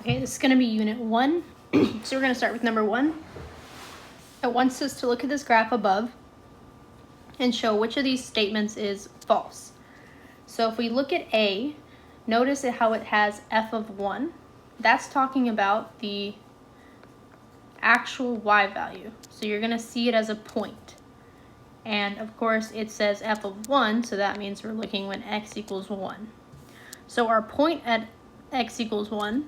Okay, this is going to be unit 1. So we're going to start with number 1. It wants us to look at this graph above and show which of these statements is false. So if we look at A, notice how it has f of 1. That's talking about the actual y value. So you're going to see it as a point. And of course it says f of 1, so that means we're looking when x equals 1. So our point at x equals 1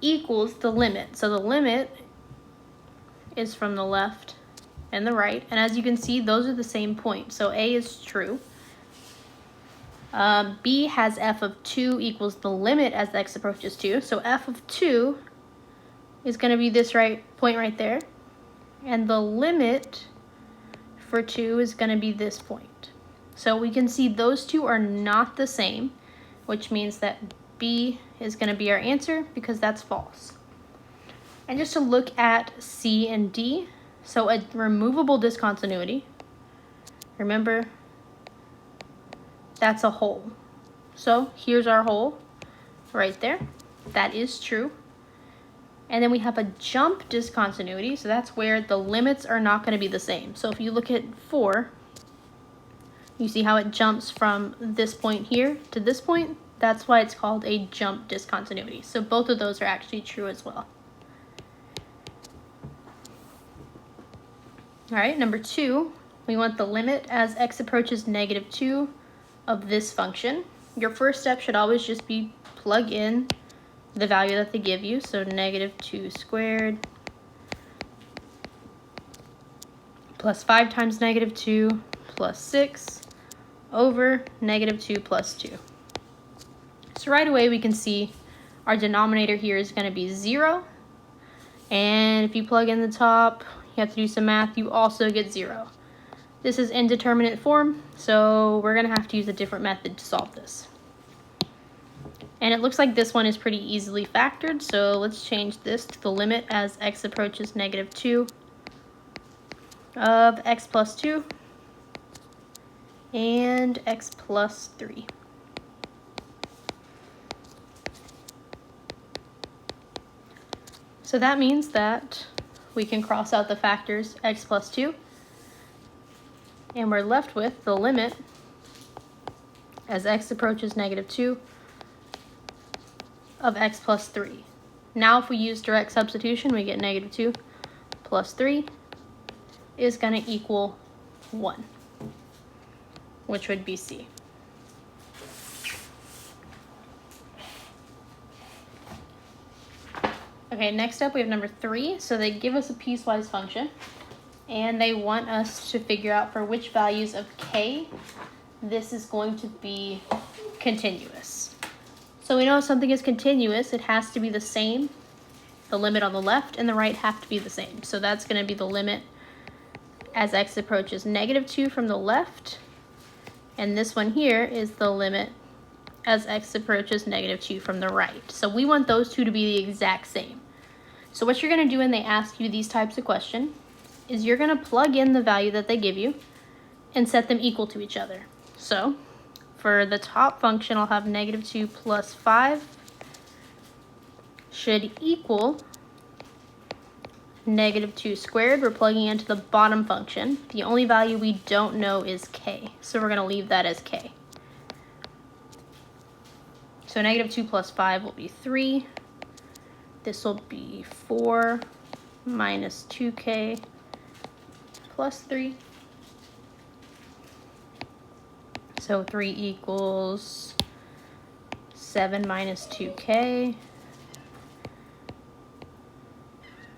equals the limit. So the limit is from the left and the right. And as you can see, those are the same point. So A is true. B has f of 2 equals the limit as x approaches 2. So f of 2 is going to be this point right there. And the limit for 2 is going to be this point. So we can see those two are not the same, which means that B is going to be our answer because that's false. And just to look at C and D, so a removable discontinuity, remember, that's a hole. So here's our hole right there. That is true. And then we have a jump discontinuity, so that's where the limits are not going to be the same. So if you look at 4, you see how it jumps from this point here to this point? That's why it's called a jump discontinuity. So both of those are actually true as well. All right, number 2, we want the limit as x approaches -2 of this function. Your first step should always just be plug in the value that they give you. So -2 squared plus 5 times -2 plus 6 over -2 plus 2. So right away we can see our denominator here is going to be 0. And if you plug in the top, you have to do some math, you also get 0. This is indeterminate form, so we're going to have to use a different method to solve this. And it looks like this one is pretty easily factored, so let's change this to the limit as x approaches -2 of x plus 2 and x plus 3. So that means that we can cross out the factors x plus 2, and we're left with the limit as x approaches -2 of x plus 3. Now if we use direct substitution, we get -2 plus 3 is going to equal 1, which would be C. Okay, next up we have number 3. So they give us a piecewise function, and they want us to figure out for which values of k this is going to be continuous. So we know if something is continuous, it has to be the same. The limit on the left and the right have to be the same. So that's going to be the limit as x approaches -2 from the left, and this one here is the limit as x approaches -2 from the right. So we want those two to be the exact same. So what you're going to do when they ask you these types of questions is you're going to plug in the value that they give you and set them equal to each other. So for the top function, I'll have -2 plus 5 should equal -2 squared. We're plugging into the bottom function. The only value we don't know is k, so we're going to leave that as k. So -2 plus 5 will be 3. This will be 4 minus 2k plus 3. So 3 equals 7 minus 2k.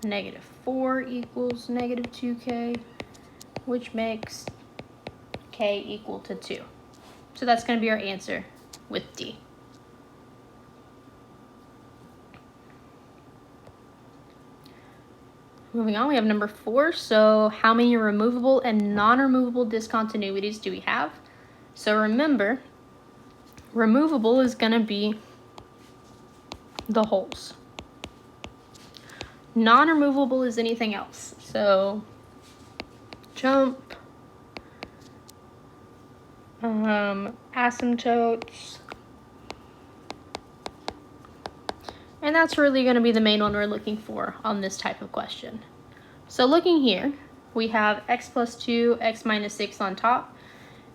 -4 equals -2k, which makes k equal to 2. So that's going to be our answer with D. Moving on, we have number 4. So how many removable and non-removable discontinuities do we have? So remember, removable is going to be the holes. Non-removable is anything else. So jump, asymptotes, And that's really going to be the main one we're looking for on this type of question. So looking here, we have x plus 2, x minus 6 on top.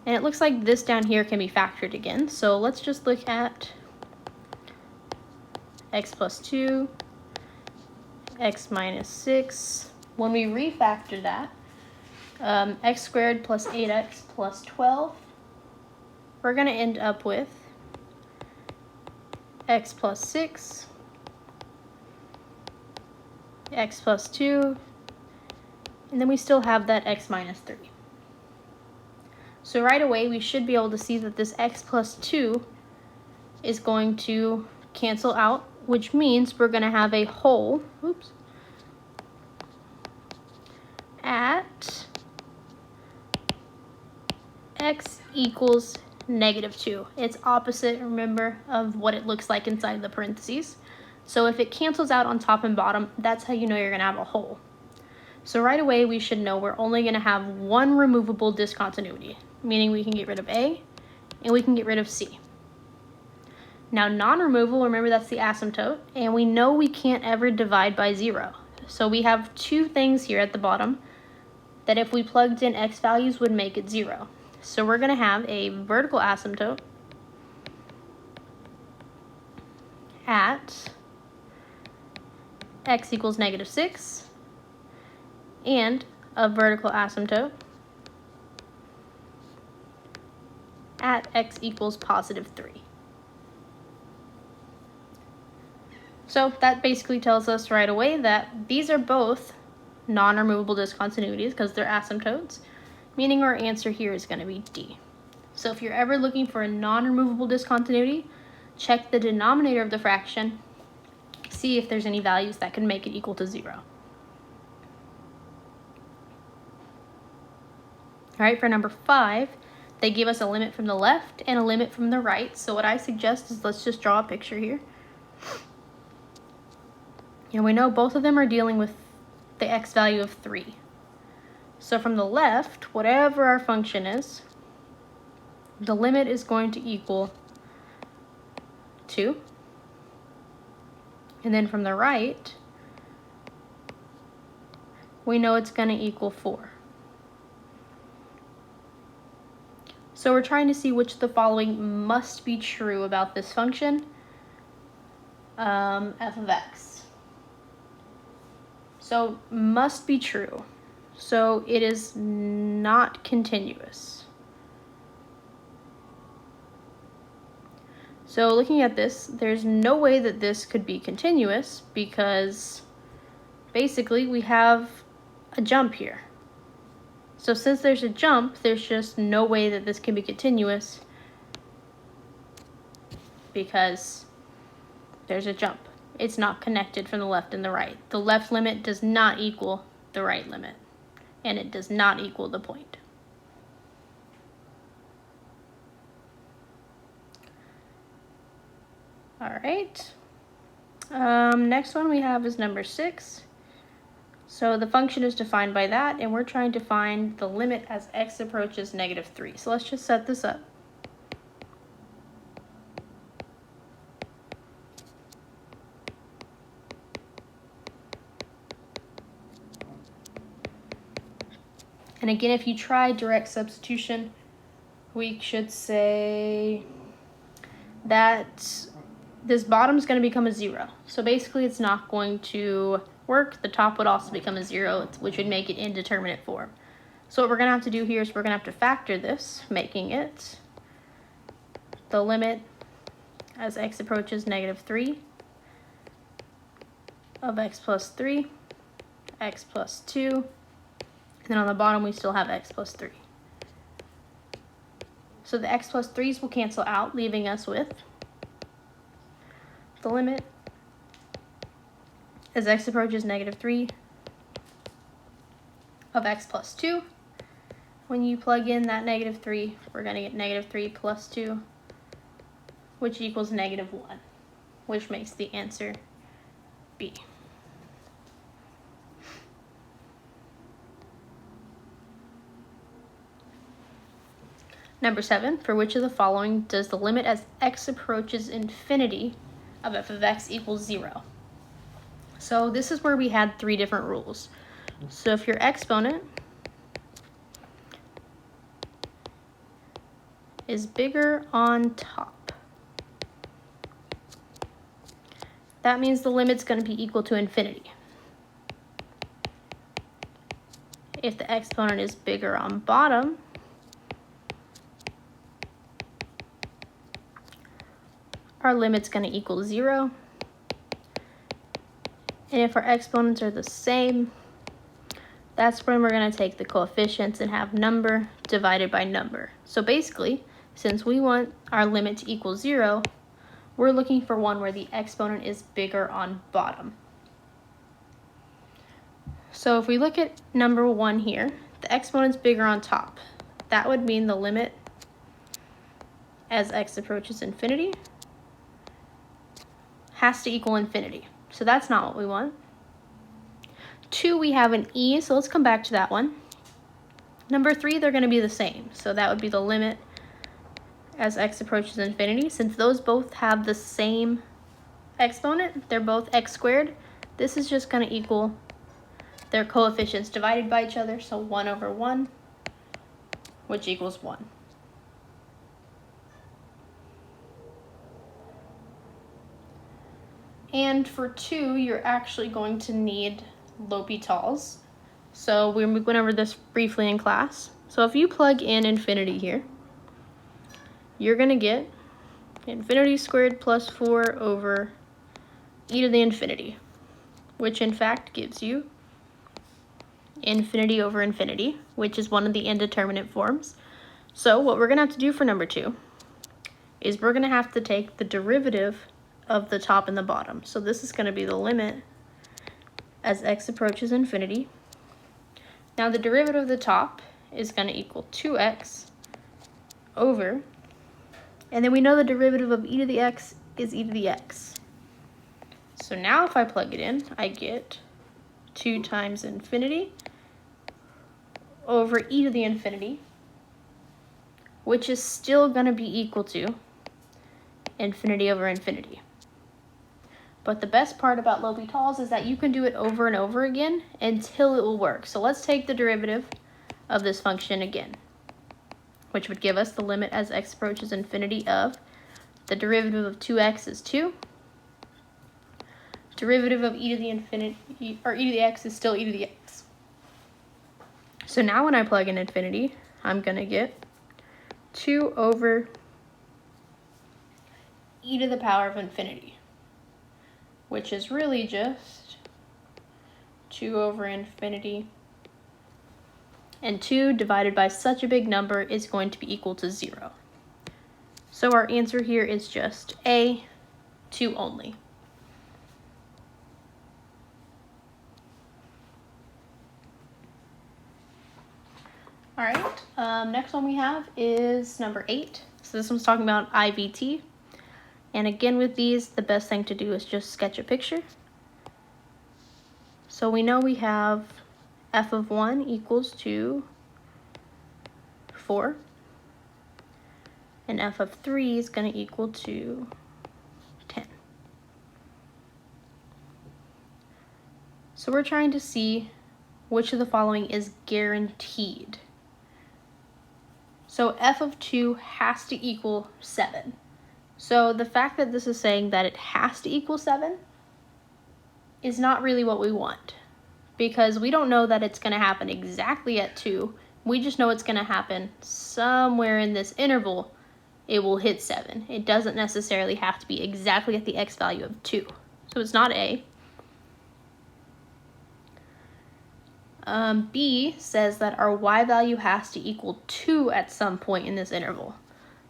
And it looks like this down here can be factored again. So let's just look at x plus 2, x minus 6. When we refactor that, x squared plus 8x plus 12, we're going to end up with x plus 6, x plus 2, and then we still have that x minus 3. So right away, we should be able to see that this x plus 2 is going to cancel out, which means we're going to have a whole, at x equals negative 2. It's opposite, remember, of what it looks like inside the parentheses. So if it cancels out on top and bottom, that's how you know you're going to have a whole. So right away, we should know we're only going to have one removable discontinuity, meaning we can get rid of A and we can get rid of C. Now non-removal, remember that's the asymptote, and we know we can't ever divide by 0. So we have two things here at the bottom that if we plugged in x values would make it 0. So we're going to have a vertical asymptote at x equals negative 6 and a vertical asymptote at x equals positive 3. So that basically tells us right away that these are both non-removable discontinuities because they're asymptotes, meaning our answer here is going to be D. So if you're ever looking for a non-removable discontinuity, check the denominator of the fraction, see if there's any values that can make it equal to 0. All right, for number 5, they give us a limit from the left and a limit from the right. So what I suggest is let's just draw a picture here. And we know both of them are dealing with the x value of 3. So from the left, whatever our function is, the limit is going to equal 2. And then from the right, we know it's going to equal 4. So we're trying to see which of the following must be true about this function, f of x. So must be true. So it is not continuous. So looking at this, there's no way that this could be continuous because basically we have a jump here. So since there's a jump, there's just no way that this can be continuous because there's a jump. It's not connected from the left and the right. The left limit does not equal the right limit, and it does not equal the point. All right. Next one we have is number 6. So the function is defined by that, and we're trying to find the limit as x approaches negative 3. So let's just set this up. And again, if you try direct substitution, we should say that this bottom is going to become a 0. So basically it's not going to work. The top would also become a 0, which would make it indeterminate form. So what we're going to have to do here is we're going to have to factor this, making it the limit as x approaches negative 3 of x plus 3, x plus 2, and then on the bottom we still have x plus 3. So the x plus 3's will cancel out, leaving us with the limit as x approaches negative 3 of x plus 2. When you plug in that negative 3, we're going to get negative 3 plus 2, which equals negative 1, which makes the answer B. Number 7, for which of the following does the limit as x approaches infinity of f of x equals 0. So this is where we had 3 different rules. So if your exponent is bigger on top, that means the limit's going to be equal to infinity. If the exponent is bigger on bottom, our limit's going to equal 0. And if our exponents are the same, that's when we're going to take the coefficients and have number divided by number. So basically, since we want our limit to equal 0, we're looking for one where the exponent is bigger on bottom. So if we look at number 1 here, the exponent's bigger on top. That would mean the limit as x approaches infinity has to equal infinity. So that's not what we want. 2, we have an e, so let's come back to that one. Number 3, they're going to be the same. So that would be the limit as x approaches infinity. Since those both have the same exponent, they're both x squared, this is just going to equal their coefficients divided by each other, so 1 over 1, which equals 1. And for 2, you're actually going to need L'Hopital's. So we went over this briefly in class. So if you plug in infinity here, you're going to get infinity squared plus 4 over e to the infinity, which in fact gives you infinity over infinity, which is one of the indeterminate forms. So what we're going to have to do for number 2 is we're going to have to take the derivative of the top and the bottom. So this is going to be the limit as x approaches infinity. Now the derivative of the top is going to equal 2x over, and then we know the derivative of e to the x is e to the x. So now if I plug it in, I get 2 times infinity over e to the infinity, which is still going to be equal to infinity over infinity. But the best part about L'Hopital's is that you can do it over and over again until it will work. So let's take the derivative of this function again, which would give us the limit as x approaches infinity of the derivative of 2x is 2. Derivative of e to the infinity, or e to the x, is still e to the x. So now when I plug in infinity, I'm going to get 2 over e to the power of infinity, which is really just 2 over infinity. And 2 divided by such a big number is going to be equal to 0. So our answer here is just A, 2 only. All right, next one we have is number 8. So this one's talking about IVT. And again with these, the best thing to do is just sketch a picture. So we know we have f of 1 equals to 4. And f of 3 is going to equal to 10. So we're trying to see which of the following is guaranteed. So f of 2 has to equal 7. So the fact that this is saying that it has to equal 7 is not really what we want, because we don't know that it's going to happen exactly at 2. We just know it's going to happen somewhere in this interval. It will hit 7. It doesn't necessarily have to be exactly at the x value of 2. So it's not A. B says that our y value has to equal 2 at some point in this interval.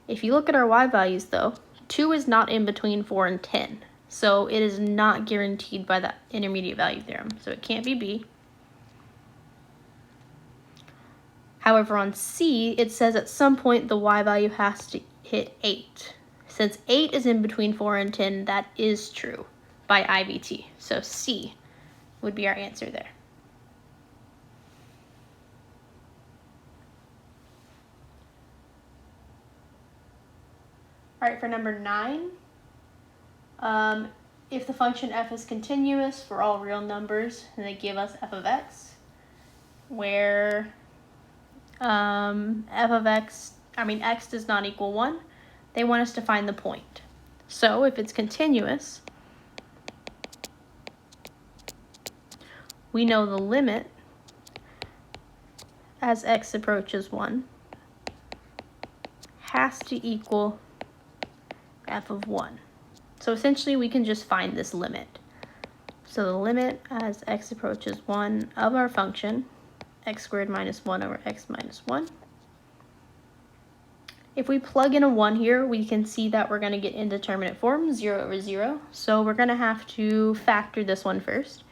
If you look at our y values though, 2 is not in between 4 and 10. So it is not guaranteed by the intermediate value theorem. So it can't be B. However, on C, it says at some point the y value has to hit 8. Since 8 is in between 4 and 10, that is true by IVT. So C would be our answer there. All right, for number 9, If the function f is continuous for all real numbers, and they give us f of x, where x does not equal 1, they want us to find the point. So if it's continuous, we know the limit as x approaches 1 has to equal f of 1. So essentially we can just find this limit. So the limit as x approaches 1 of our function, x squared minus 1 over x minus 1. If we plug in a 1 here, we can see that we're going to get indeterminate form, 0 over 0. So we're going to have to factor this one first.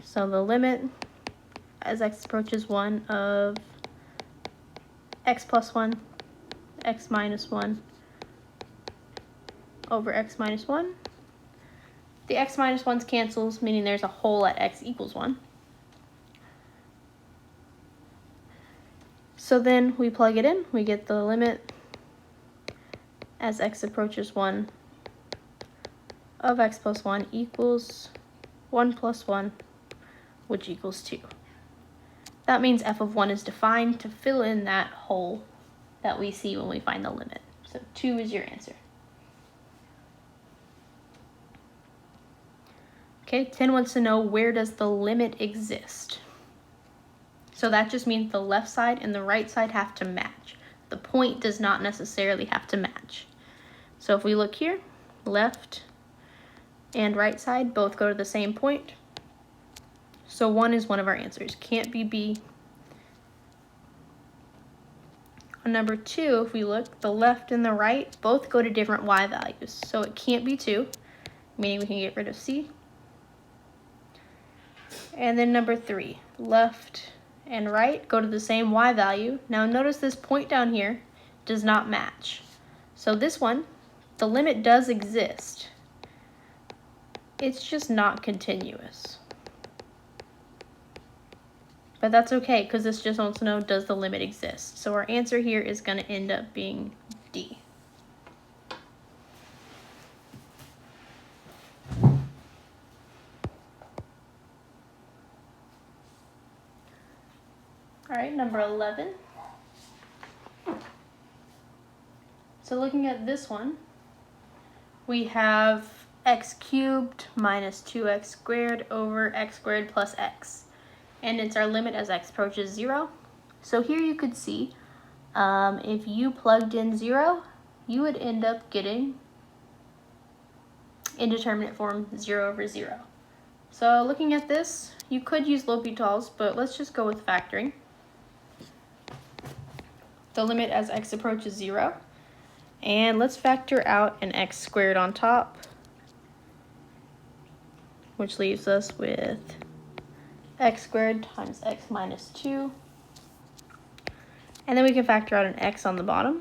So the limit as x approaches 1 of x plus 1, x minus 1 over x minus 1. The x minus 1's cancels, meaning there's a hole at x equals 1. So then we plug it in, we get the limit as x approaches 1 of x plus 1 equals 1 plus 1, which equals 2. That means f of 1 is defined to fill in that hole that we see when we find the limit. So 2 is your answer. Okay, 10 wants to know, where does the limit exist? So that just means the left side and the right side have to match. The point does not necessarily have to match. So if we look here, left and right side both go to the same point. So 1 is one of our answers. Can't be B. On number 2, if we look, the left and the right both go to different y values. So it can't be 2, meaning we can get rid of C. And then number 3, left and right go to the same y value. Now notice this point down here does not match. So this one, the limit does exist. It's just not continuous. But that's okay, because this just wants to know, does the limit exist? So our answer here is going to end up being D. All right, number 11. So looking at this one, we have x cubed minus 2x squared over x squared plus x. And it's our limit as x approaches 0. So here you could see, if you plugged in 0, you would end up getting indeterminate form 0 over 0. So looking at this, you could use L'Hopital's, but let's just go with factoring. The limit as x approaches 0. And let's factor out an x squared on top, which leaves us with x squared times x minus 2. And then we can factor out an x on the bottom,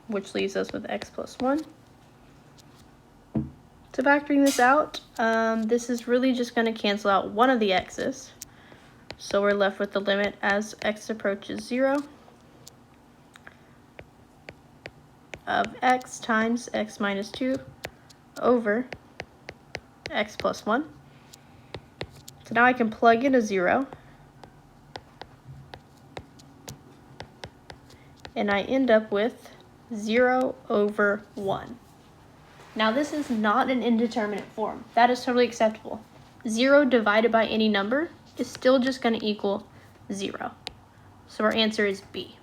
which leaves us with x plus 1. So factoring this out, this is really just going to cancel out one of the x's. So we're left with the limit as x approaches 0 of x times x minus 2 over x plus 1. So now I can plug in a 0, and I end up with 0 over 1. Now this is not an indeterminate form. That is totally acceptable. 0 divided by any number is still just going to equal 0. So our answer is B.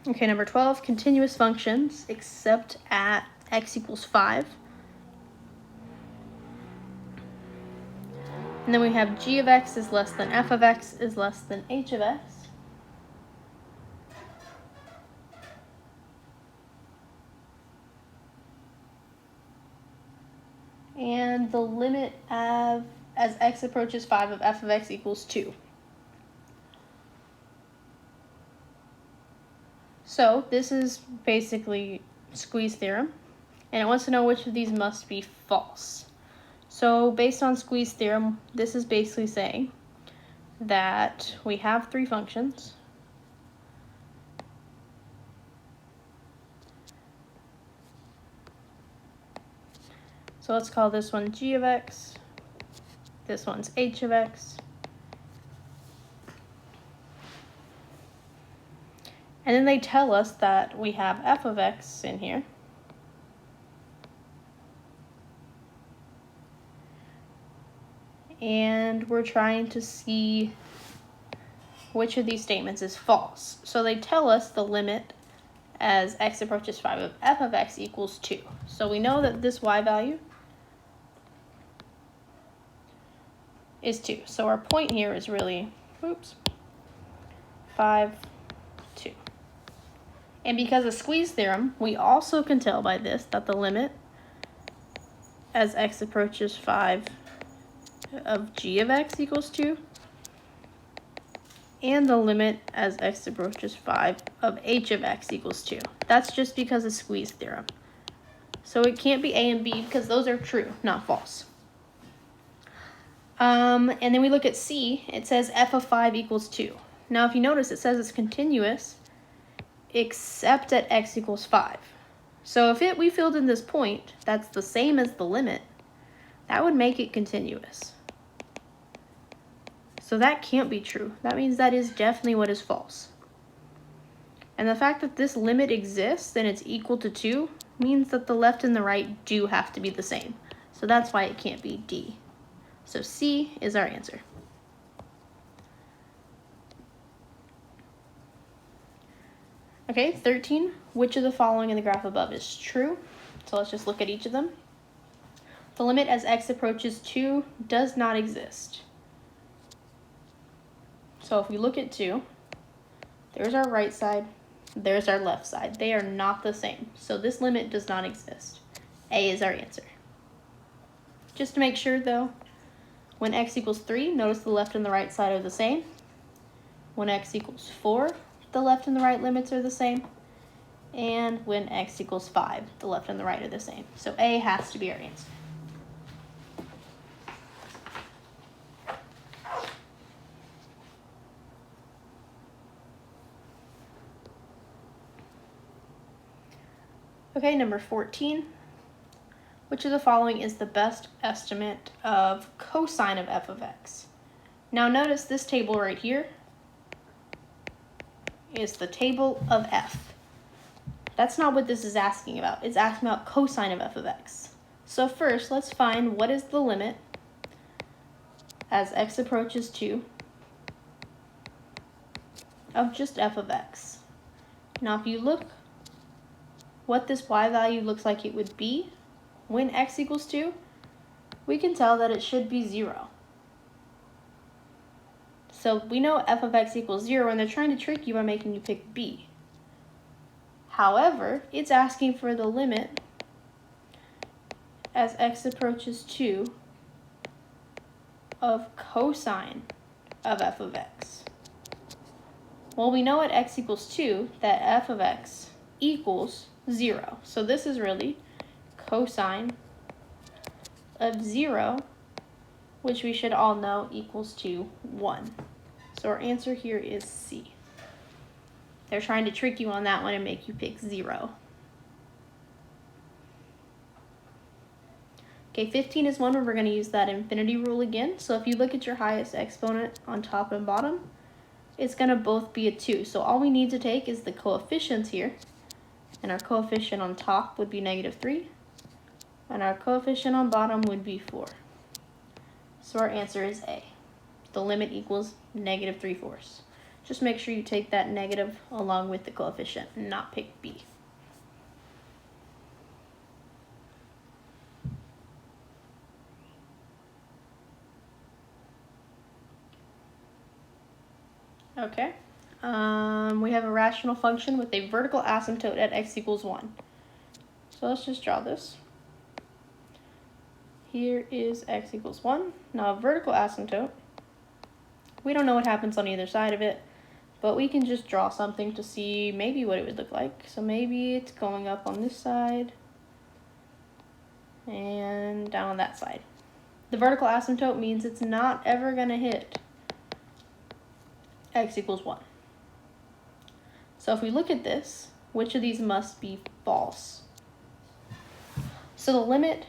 Okay, number 12, continuous functions except at x equals 5. And then we have g of x is less than f of x is less than h of x. And the limit of, as x approaches 5 of f of x equals 2. So this is basically squeeze theorem. and it wants to know which of these must be false. So based on squeeze theorem, this is basically saying that we have three functions. So let's call this one g of x, this one's h of x, and then they tell us that we have f of x in here. And we're trying to see which of these statements is false. So they tell us the limit as x approaches 5 of f of x equals 2. So we know that this y value is 2. So our point here is really, 5, 2. And because of squeeze theorem, we also can tell by this that the limit as x approaches 5 of g of x equals 2, and the limit as x approaches 5 of h of x equals 2. That's just because of squeeze theorem. So it can't be a and b because those are true, not false. And then we look at c. It says f of 5 equals 2. Now if you notice, it says it's continuous except at x equals 5. So if we filled in this point that's the same as the limit, that would make it continuous. So that can't be true. That means that is definitely what is false. And the fact that this limit exists and it's equal to 2 means that the left and the right do have to be the same. So that's why it can't be D. So C is our answer. Okay, 13. Which of the following in the graph above is true? So let's just look at each of them. The limit as x approaches 2 does not exist. So if we look at 2, there's our right side, there's our left side. They are not the same. So this limit does not exist. A is our answer. Just to make sure though, when x equals 3, notice the left and the right side are the same. When x equals 4, the left and the right limits are the same. And when x equals 5, the left and the right are the same. So A has to be our answer. Okay, number 14. Which of the following is the best estimate of cosine of f of x? Now notice this table right here is the table of f. That's not what this is asking about. It's asking about cosine of f of x. So first, let's find what is the limit as x approaches 2 of just f of x. Now if you look what this y value looks like it would be when x equals 2, we can tell that it should be 0. So we know f of x equals 0, and they're trying to trick you by making you pick b. However, it's asking for the limit as x approaches 2 of cosine of f of x. Well, we know at x equals 2 that f of x equals 0. So this is really cosine of 0, which we should all know equals to 1. So our answer here is C. They're trying to trick you on that one and make you pick 0. Okay, 15 is one where we're going to use that infinity rule again. So if you look at your highest exponent on top and bottom, it's going to both be a 2. So all we need to take is the coefficients here. And our coefficient on top would be -3. And our coefficient on bottom would be 4. So our answer is A. The limit equals -3/4. Just make sure you take that negative along with the coefficient and not pick B. Okay. We have a rational function with a vertical asymptote at x equals 1. So let's just draw this. Here is x equals 1. Now a vertical asymptote, we don't know what happens on either side of it, but we can just draw something to see maybe what it would look like. So maybe it's going up on this side, and down on that side. The vertical asymptote means it's not ever going to hit x equals 1. So if we look at this, which of these must be false? So the limit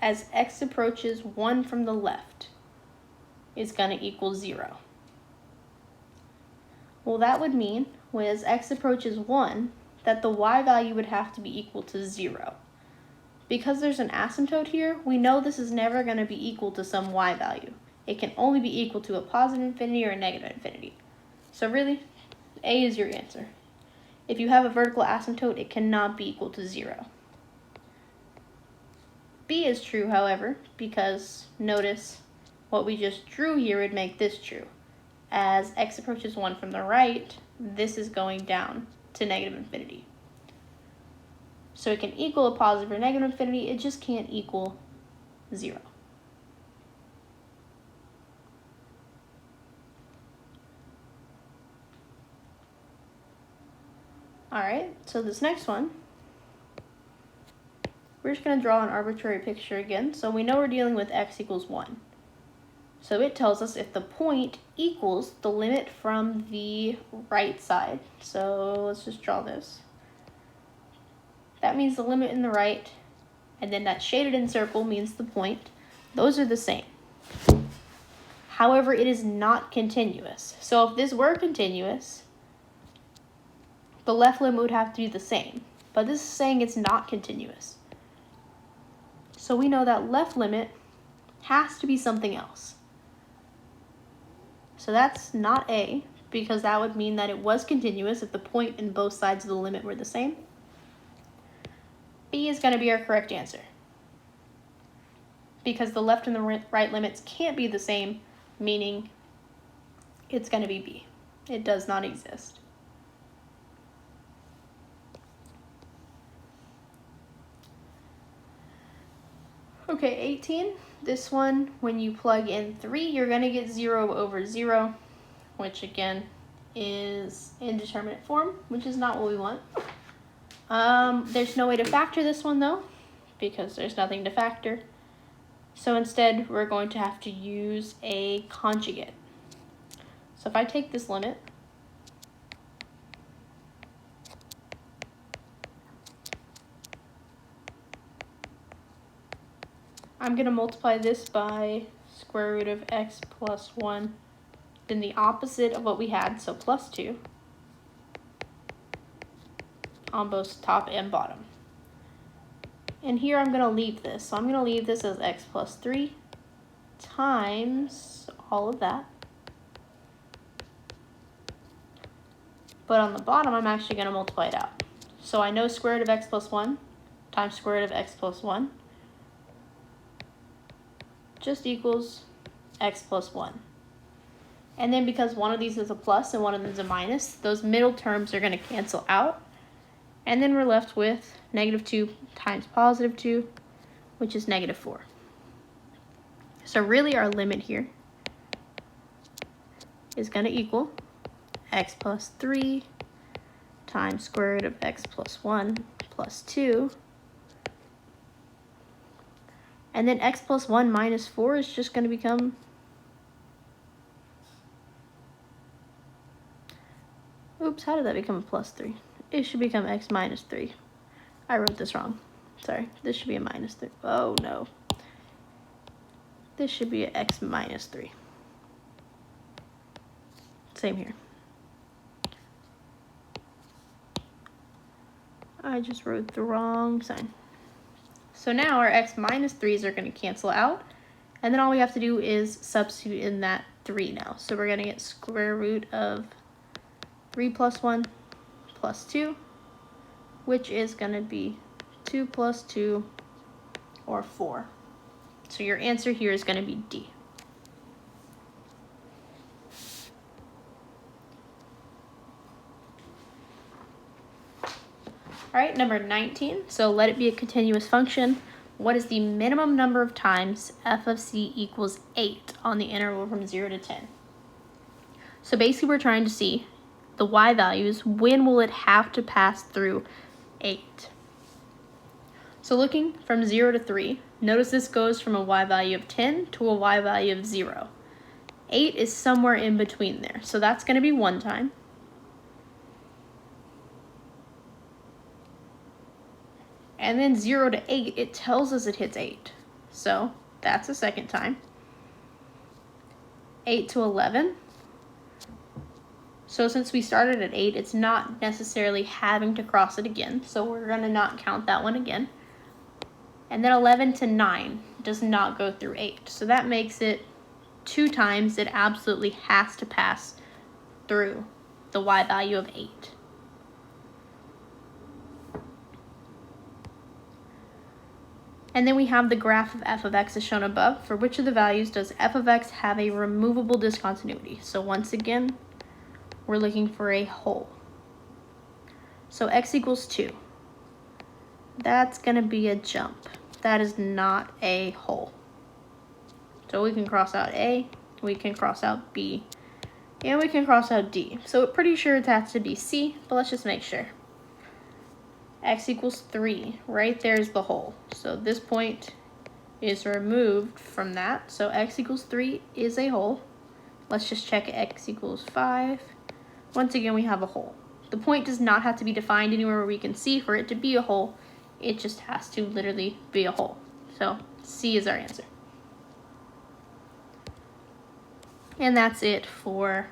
as x approaches 1 from the left is going to equal 0. Well, that would mean when as x approaches 1, that the y value would have to be equal to 0. Because there's an asymptote here, we know this is never going to be equal to some y value. It can only be equal to a positive infinity or a negative infinity. So really, A is your answer. If you have a vertical asymptote, it cannot be equal to 0. B is true, however, because notice what we just drew here would make this true. As x approaches 1 from the right, this is going down to negative infinity. So it can equal a positive or negative infinity, it just can't equal 0. Alright, so this next one, we're just going to draw an arbitrary picture again. So we know we're dealing with x equals 1. So it tells us if the point equals the limit from the right side. So let's just draw this. That means the limit in the right, and then that shaded in circle means the point. Those are the same. However, it is not continuous. So if this were continuous, the left limit would have to be the same. But this is saying it's not continuous. So we know that left limit has to be something else. So that's not A, because that would mean that it was continuous if the point and both sides of the limit were the same. B is going to be our correct answer. Because the left and the right limits can't be the same, meaning it's going to be B. It does not exist. Okay, 18. This one, when you plug in 3, you're going to get 0 over 0, which again is indeterminate form, which is not what we want. There's no way to factor this one though, because there's nothing to factor. So instead, we're going to have to use a conjugate. So if I take this limit, I'm going to multiply this by square root of x plus 1, then the opposite of what we had, so plus 2, on both top and bottom. And here I'm going to leave this. So I'm going to leave this as x plus 3 times all of that. But on the bottom, I'm actually going to multiply it out. So I know square root of x plus 1 times square root of x plus 1 just equals x plus 1. And then because one of these is a plus and one of them is a minus, those middle terms are going to cancel out. And then we're left with negative 2 times positive 2, which is negative 4. So really our limit here is going to equal x plus 3 times square root of x plus 1 plus 2. And then x plus 1 minus 4 is just going to become oops, how did that become a plus 3? It should become x minus 3. I wrote this wrong. Sorry, this should be a minus 3. Oh no. This should be a x minus 3. Same here. I just wrote the wrong sign. So now our x minus 3s are going to cancel out. And then all we have to do is substitute in that 3 now. So we're going to get square root of 3 plus 1 plus 2, which is going to be 2 plus 2, or 4. So your answer here is going to be D. All right, number 19. So let it be a continuous function. What is the minimum number of times f of c equals 8 on the interval from 0 to 10? So basically we're trying to see the y values, when will it have to pass through 8? So looking from 0 to 3, notice this goes from a y value of 10 to a y value of 0. 8 is somewhere in between there, so that's going to be one time. And then 0 to 8, it tells us it hits 8. So that's a second time. 8 to 11. So since we started at 8, it's not necessarily having to cross it again. So we're going to not count that one again. And then 11 to 9 does not go through 8. So that makes it 2 times it absolutely has to pass through the y value of 8. And then we have the graph of f of x as shown above. For which of the values does f of x have a removable discontinuity? So once again, we're looking for a whole. So x equals 2. That's going to be a jump. That is not a whole. So we can cross out A, we can cross out B, and we can cross out D. So we're pretty sure it has to be C, but let's just make sure. X equals 3. Right there is the whole. So this point is removed from that. So x equals 3 is a whole. Let's just check x equals 5. Once again, we have a whole. The point does not have to be defined anywhere where we can see for it to be a whole. It just has to literally be a whole. So C is our answer. And that's it for